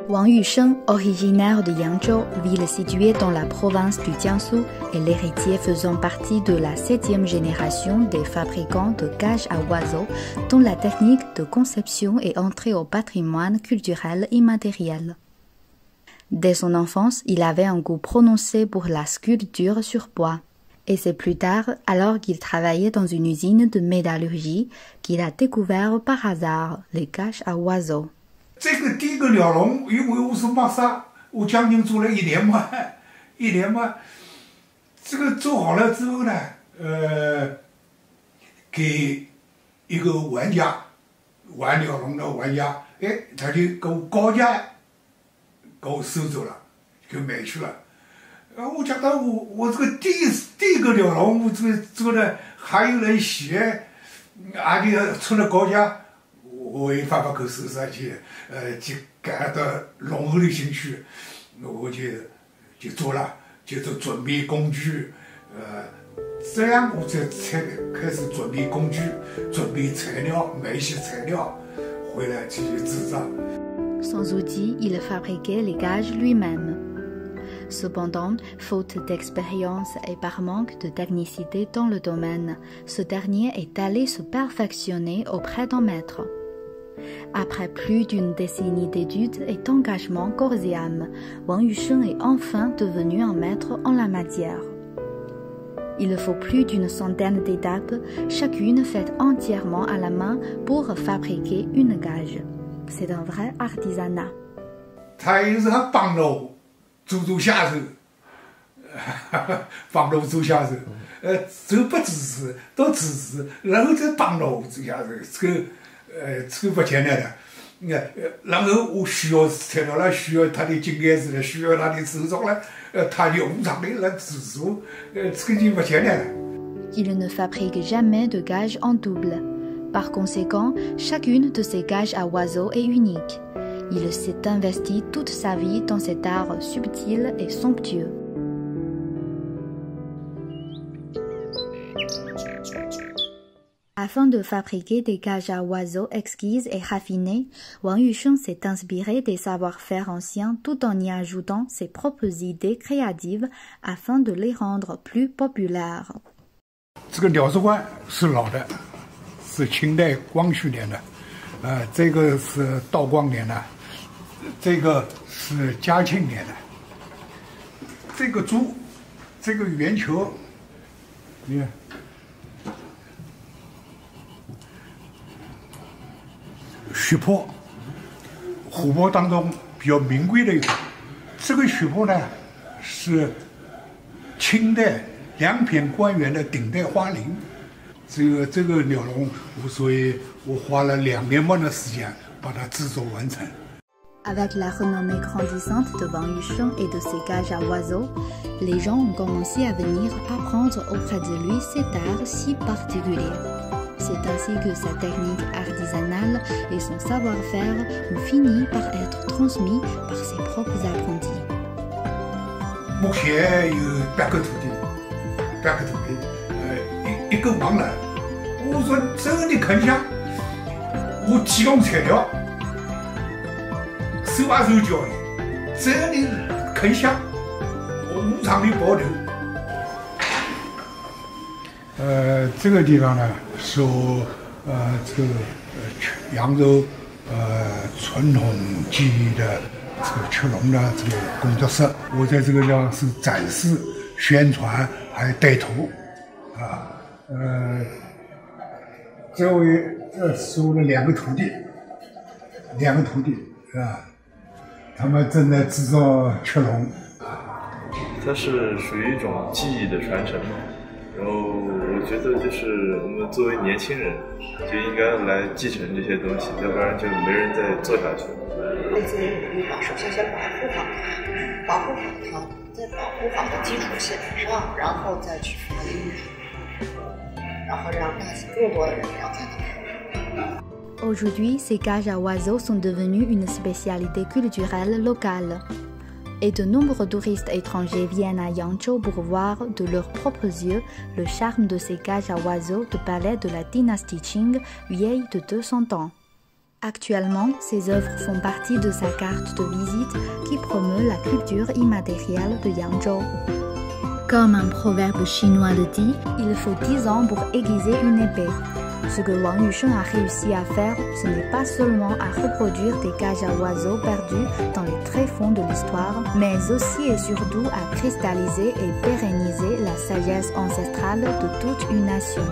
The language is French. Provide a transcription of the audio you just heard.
Wang Yusheng, originaire de Yangzhou, ville située dans la province du Jiangsu, est l'héritier faisant partie de la 7e génération des fabricants de cages à oiseaux, dont la technique de conception est entrée au patrimoine culturel immatériel. Dès son enfance, il avait un goût prononcé pour la sculpture sur bois. Et c'est plus tard, alors qu'il travaillait dans une usine de métallurgie, qu'il a découvert par hasard les cages à oiseaux. 这个第一个鸟笼，因为我是马萨，我将近做了1年嘛，1年嘛，这个做好了之后呢，给一个玩家玩鸟笼的玩家，哎，他就给我高价给我收走了，就买去了。我觉得我这个第一个鸟笼，我这个做的还有人喜爱，而且出了高价。 我也发口手上去，就感到浓厚的兴趣，我就做了，就是准备工具，这样我才开始准备工具，准备材料，买一些材料，回来继续制造。Sans outils, il fabriquait les gages lui-même. Cependant, faute d'expérience et par manque de technicité dans le domaine, ce dernier est allé se perfectionner auprès d'un maître. Après plus d'une décennie d'études et d'engagement corps et âme, Wang Yusheng est enfin devenu un maître en la matière. Il faut plus d'une centaine d'étapes, chacune faite entièrement à la main pour fabriquer une gage. C'est un vrai artisanat. 他也是很帮我做下手，帮我做下手，都不支持，都支持，然后再帮我做下手，这个不简单的。你看，然后我需要材料了，需要他的经验值了，需要他的手作了，他就无偿的来资助，这个就不简单了。Il ne fabrique jamais de gages en double. Par conséquent, chacune de ces gages à oiseaux est unique. Il s'est investi toute sa vie dans cet art subtil et somptueux. Afin de fabriquer des cages à oiseaux exquises et raffinées, Wang Yusheng s'est inspiré des savoir-faire anciens tout en y ajoutant ses propres idées créatives afin de les rendre plus populaires. 这个鸟食馆是老的，是清代光绪年的，这个是道光年的，这个是嘉庆年的。这个猪，这个圆球，你看。 血泊，湖泊当中比较名贵的一个。这个血泊呢，是清代2品官员的顶戴花翎。这个鸟笼，所以我花了2年半的时间把它制作完成。Avec la renommée grandissante de Wang Yusheng et de ses gages à oiseaux, les gens ont commencé à venir apprendre auprès de lui cet art si particulier. C'est ainsi que sa technique artisanale et son savoir-faire ont fini par être transmis par ses propres apprentis. 目前有8个徒弟，8个徒弟，一个盲人。我说这个你肯想，我提供材料，手把手教你，这个你肯想，我无偿的保留。这个地方呢，是我这个扬州传统技艺的这个雀笼的这个工作室。我在这个地方是展示、宣传，还带图啊。这位是我的2个徒弟，2个徒弟啊，他们正在制作雀笼。它是属于一种技艺的传承嘛。 然后我觉得就是我们作为年轻人，就应该来继承这些东西，要不然就没人再做下去了。类似于首先先保护好它，保护好它，在保护好的基础线上，然后再去发扬它，然后让更多的人了解它。 Aujourd'hui, ces cages à oiseaux sont devenues une spécialité culturelle locale. Et de nombreux touristes étrangers viennent à Yangzhou pour voir de leurs propres yeux le charme de ces cages à oiseaux de palais de la dynastie Qing, vieille de 200 ans. Actuellement, ses œuvres font partie de sa carte de visite qui promeut la culture immatérielle de Yangzhou. Comme un proverbe chinois le dit, il faut 10 ans pour aiguiser une épée. Ce que Wang Yusheng a réussi à faire, ce n'est pas seulement à reproduire des cages à oiseaux perdus dans les tréfonds de l'histoire, mais aussi et surtout à cristalliser et pérenniser la sagesse ancestrale de toute une nation.